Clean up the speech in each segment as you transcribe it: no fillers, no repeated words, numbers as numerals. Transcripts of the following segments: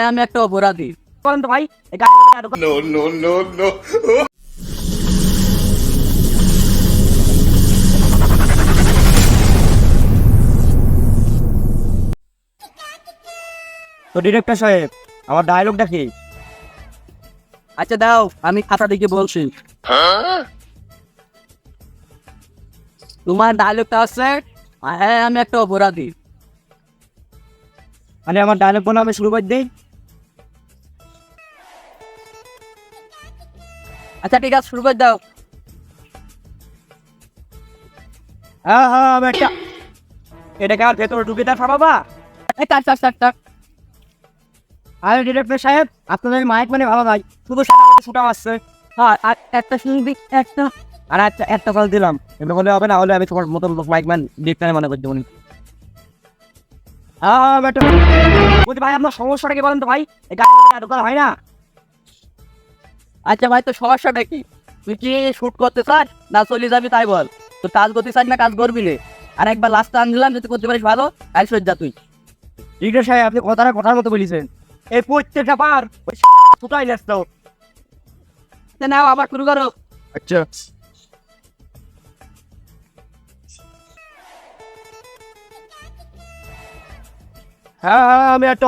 আমি একটা অপরাধী। বলেন তো ভাই No, no, no, no. তো ডিরেক্টর সাহেব আমার ডায়লগটা কি? আচ্ছা দাও, আমি খাতা দিকে বলছি। তোমার ডায়লগটা আছে, হ্যাঁ আমি একটা অপরাধী। মানে আমার ডায়লগ বলে আমি শুরু করে দিই। আচ্ছা ঠিক আছে, শুরু করে দাও। হ্যাঁ হ্যাঁ আমি একটা এটাকে আর ভেতরে ঢুকে দেওয়া বাবা। এই টাক টাক টাক টাক। আরে ডিরেক্টর সাহেব আপনাদের মাইক মানে ভালো নাই, শুধু সাদা কথা শুটা আসছে। হ্যাঁ আর একটা শুনবি একটা। আর আচ্ছা একটা কল দিলাম, এমনি হলে হবে না, হলে আমি তোমার মতো মাইকম্যান ডিরেক্টর মনে করতে বলি। হ্যাঁ বেটা বলছি ভাই আপনার সমস্যাটা কি বলেন তো ভাই? এই গাড়ি ঢোকানো হয় না। আচ্ছা ভাই, তো সমস্যাটা কি? তুই কি শুট করতে চাস না চলে যাবি তাই বল। তো কাজ করতে চাস না কাজ করবি না। আর একবার লাস্টে আনলাম, যদি করতে পারিস ভালো, আই সজ্জা তুই। ডিরেক্টর সাহেব আপনি কথার মতো বলেছেন, এই প্রত্যেকটা বার ওই শুটাই লাগতো। নাও আবার শুরু করো। আচ্ছা হ্যাঁ হ্যাঁ আমি একটা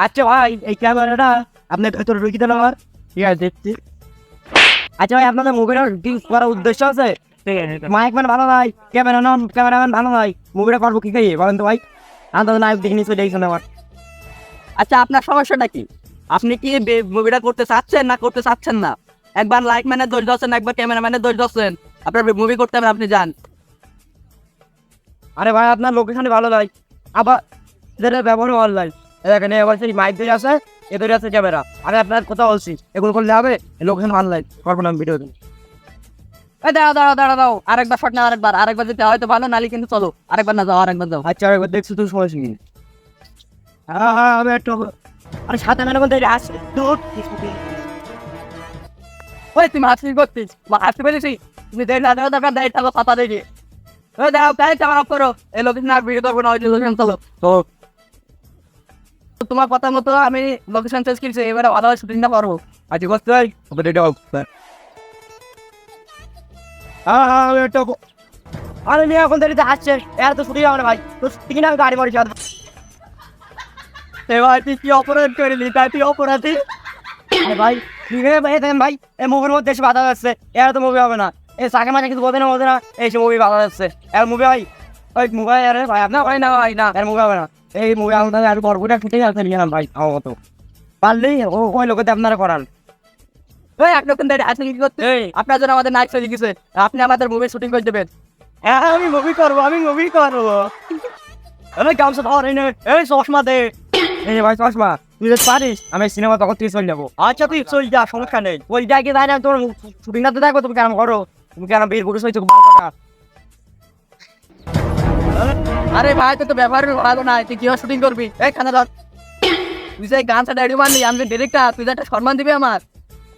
আচ্ছা ভাই এই ক্যামেরাটা আপনার ভেতরে ঢুকিয়ে দেন আমার। ঠিক আছে দেখছি। আচ্ছা ভাই আপনাদের মুভিটা ইউজ করার উদ্দেশ্য আছে? মাইকম্যান ভালো নাই, ক্যামেরাম্যান ভালো নাই, মুভিটা করবো কি খাইয়ে বলেন তো ভাই? আমাদের নায়ক দেখে নিশ্চয় দেখছেন আমার। আচ্ছা আপনার সমস্যাটা কি? আপনি কি মুভিটা করতে চাচ্ছেন না করতে চাচ্ছেন না? একবার লাইট ম্যানের দোষ দিচ্ছেন, একবার ক্যামেরাম্যানের দোষ দিচ্ছেন। আপনার মুভি করতে হবে, আপনি যান। আরে ভাই আপনার লোকেশনে ভালো নাই, আবার এদের ব্যবহার অনলাইন। এখানে এবার সেই মাইক ধরে আছে, এদের আছে ক্যামেরা। আমি আপনার কথা বলছি, এগুলো করলে হবে? লোকেশন অনলাইন করবো না ভিডিও দিন। এই দাঁড়াও, আরেকবার শট না, আরেকবার যেতে হয়তো ভালো, নালি কিন্তু চলো আরেকবার না, যাও আরেকবার যাও। আচ্ছা আরেকবার দেখছি তুই সময় শুনি। হ্যাঁ হ্যাঁ আমি একটু আরে সাথে মেলে বলতে আসছে দূর। ওই তুমি হাসি করছিস, হাসতে পেরেছি? তুমি দেড় লাখ টাকা দেড় টাকা পাতা দেখি। ওই দাও, তাই আমার অফ করো। এই লোকেশন আর ভিডিও করবো না, ওই লোকেশন চলো। তো তোমার কথা মতো আমি লোকেশন চেঞ্জ করছি, এবারে ভালো শুটিংটা করবো। আচ্ছা করতে ভাই এটা হ্যাঁ হ্যাঁ আমি একটু আরে নিয়ে এখন দেরিতে আসছে, এর তো ছুটি যাবে না ভাই, তো ছুটি না আমি গাড়ি মারি যাবো। এবার তুই কি অপরাধ করলি? তাই তুই অপরাধী। আরে ভাই ঠিক আছে ভাই, দেখেন ভাই এই মুভির মধ্যে এসে বাধা যাচ্ছে, এর তো মুভি হবে না। এই চাকে মাঝে কিছু বোঝে না, এই মুভি বাধা যাচ্ছে। এর মুভি ভাই ওই মুভি আরে ভাই আপনার ভাই না ভাই না, এর মুভি হবে না। এই মুভি আমাদের আর গর্বটা ফুটে যাচ্ছে নিয়ে ভাই আমার মতো পারলেই ওই লোকেতে আপনারা করান। ওই এক লোকের দাঁড়িয়ে আসলে কি করতে? আপনার জন্য আমাদের নাইট চলে গেছে, আপনি আমাদের মুভি শুটিং করে দেবেন। হ্যাঁ আমি মুভি করবো এই গামছা ধর এই নে, এই চশমা দে। এই ভাই চশমা তুই যদি পারিস আমি সিনেমা তখন তুই চলে যাবো। আচ্ছা তুই চল যা, সমস্যা নেই। ওই জায়গায় যাই না, তোর শুটিংটা তো দেখো, তুমি কেন করো, তুমি কেন বের করে চলছো ভালো কথা। আরে ভাই তো ব্যবহার ভালো না, তুই কিভাবে শুটিং করবি? এই খানা ধর, তুই যে গানটা ডায়রি মানলি, আমি ডিরেক্টর, তুই যে একটা সম্মান দিবি আমার।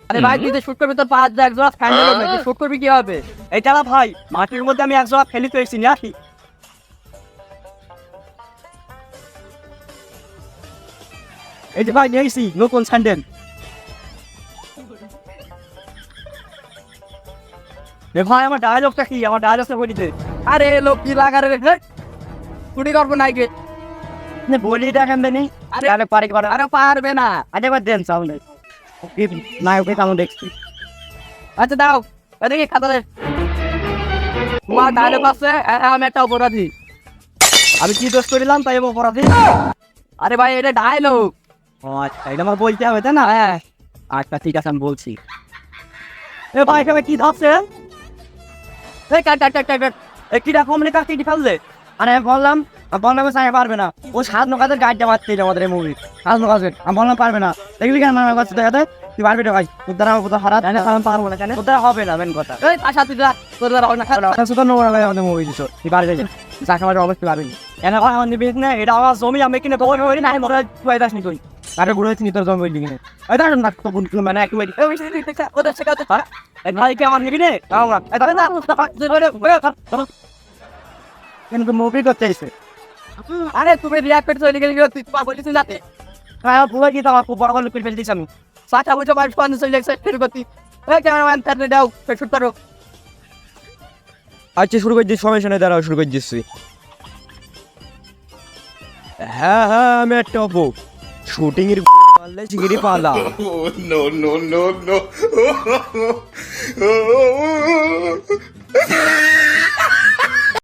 আরে ভাই তুই যে শুট করবি, তোর পাঁচ এক জোড়া ফ্যান্ডেল হবে, তুই শুট করবি কি হবে? এই চালা ভাই মাটির মধ্যে আমি একজোড়া ফেলি তো এসেছি নিয়ে আসি। এই যে ভাই নিয়ে এসেছি নতুন স্যান্ডেল। ভাই আমার ডায়লগটা কি? আমার ডায়লগটা বলিতে। আরে লোক কি লাগারে রে, শুটিং করবো না গে। বলি দেখেন দেনি আরে পারি করে আরে পারবে না। আরে একবার দেন সাউন্ড না ওকে কেমন দেখছি। আচ্ছা দাও, এদিকে খাতা দে। তোমার ডায়লগ আছে, আমি একটা অপরাধী। আমি কি দোষ করিলাম তাই অপরাধী? আরে ভাই এটা ডায়লগ। ও আচ্ছা এটা আমার বলতে হবে তাই না? হ্যাঁ আচ্ছা ঠিক আছে আমি বলছি। এ ভাই এখানে কি ধরছে? এই কাট কাট কাট কাট। কি রকম লেখা কি ফেললে? আরে বললাম সাহেব পারবে না, ও সাত নকাজের গাড়িটা মারতে আমাদের এই মুভি সাত নকাজের। আমি বললাম পারবে না, দেখবি কেন আমার কাছে দেখাতে তুই পারবি না ভাই, তোর দ্বারা কোথাও হারাত আমি পারবো না, কেন তোর দ্বারা হবে না মেন কথা। এই আশা তুই যা, তোর দ্বারা হবে না, খারাপ না। সুতরাং নোংরা ভাই আমাদের মুভি দিচ্ছ, তুই পারবি না, চাকা মারে অবশ্যই পারবি না। এনে ভাই আমার নিবি না, এটা আমার জমি, আমি কিনে তোর হই না, মনে হয় দাস নি তুই তারে গুলো হচ্ছে তোর জমি কিনে। এই দাঁড়ান না তো বন্ধু মানে একটু ওই দেখছা ওদের শেখাতে পারে। ভাই কে আমার নিবি না আমরা কিন্তু মুভি করতে এসে। আরে তুমি রিয়াক্ট করছো, এদিকে তুই তোমার বলিস যাতে। হ্যাঁ পুরো কি আমার খুব বড় বড় করে ফেলছিস আমি সাথে বুঝো ভাই ফোন চলে গেছে শুরু করতি এই ক্যামেরাম্যান তাড়াতাড়ি দাও শুট করো আচ্ছা শুরু করে দিস সমস্যা নেই দাঁড়াও শুরু করে দিচ্ছি হ্যাঁ হ্যাঁ আমি একটা অপো শুটিং এর মারলে শিগগিরই পালা Oh, no, no, no, no.